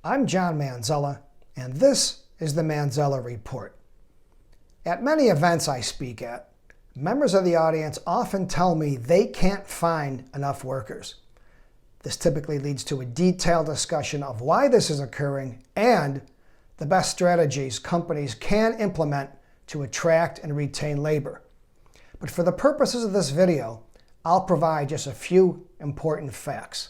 I'm John Manzella, and this is the Manzella Report. At many events I speak at, members of the audience often tell me they can't find enough workers. This typically leads to a detailed discussion of why this is occurring and the best strategies companies can implement to attract and retain labor. But for the purposes of this video, I'll provide just a few important facts.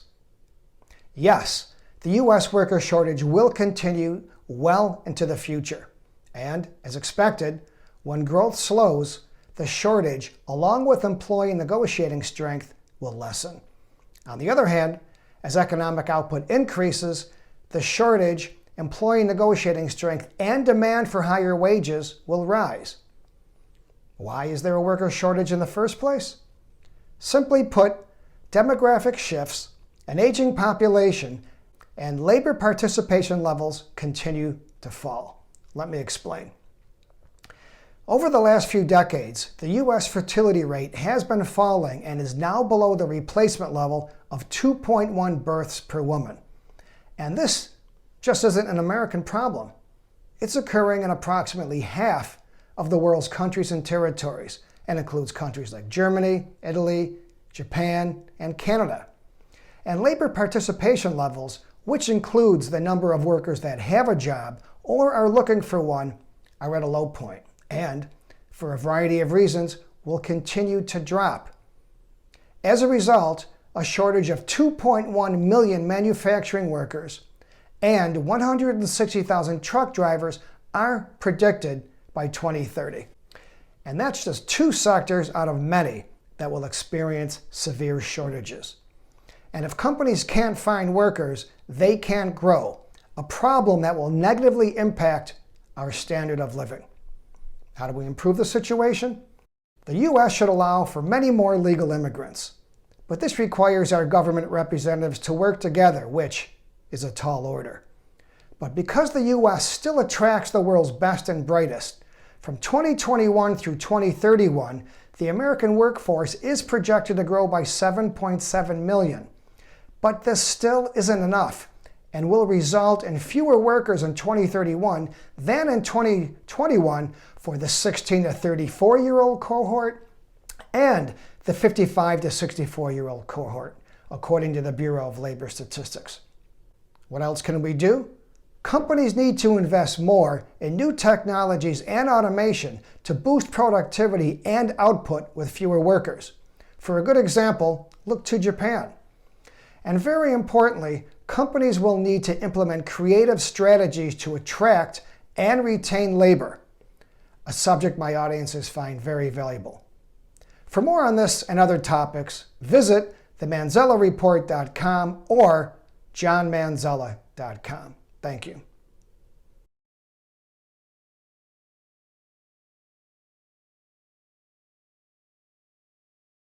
Yes, the U.S. worker shortage will continue well into the future. And, as expected, when growth slows, the shortage, along with employee negotiating strength, will lessen. On the other hand, as economic output increases, the shortage, employee negotiating strength, and demand for higher wages will rise. Why is there a worker shortage in the first place? Simply put, demographic shifts, an aging population, and labor participation levels continue to fall. Let me explain. Over the last few decades, the U.S. fertility rate has been falling and is now below the replacement level of 2.1 births per woman. And this just isn't an American problem. It's occurring in approximately half of the world's countries and territories, and includes countries like Germany, Italy, Japan, and Canada. And labor participation levels, which includes the number of workers that have a job or are looking for one, are at a low point, and, for a variety of reasons, will continue to drop. As a result, a shortage of 2.1 million manufacturing workers and 160,000 truck drivers are predicted by 2030. And that's just two sectors out of many that will experience severe shortages. And if companies can't find workers, they can't grow, a problem that will negatively impact our standard of living. How do we improve the situation? The U.S. should allow for many more legal immigrants. But this requires our government representatives to work together, which is a tall order. But because the U.S. still attracts the world's best and brightest, from 2021 through 2031, the American workforce is projected to grow by 7.7 million. But this still isn't enough and will result in fewer workers in 2031 than in 2021 for the 16 to 34-year-old cohort and the 55 to 64-year-old cohort, according to the Bureau of Labor Statistics. What else can we do? Companies need to invest more in new technologies and automation to boost productivity and output with fewer workers. For a good example, look to Japan. And very importantly, companies will need to implement creative strategies to attract and retain labor, a subject my audiences find very valuable. For more on this and other topics, visit themanzellareport.com or johnmanzella.com. Thank you.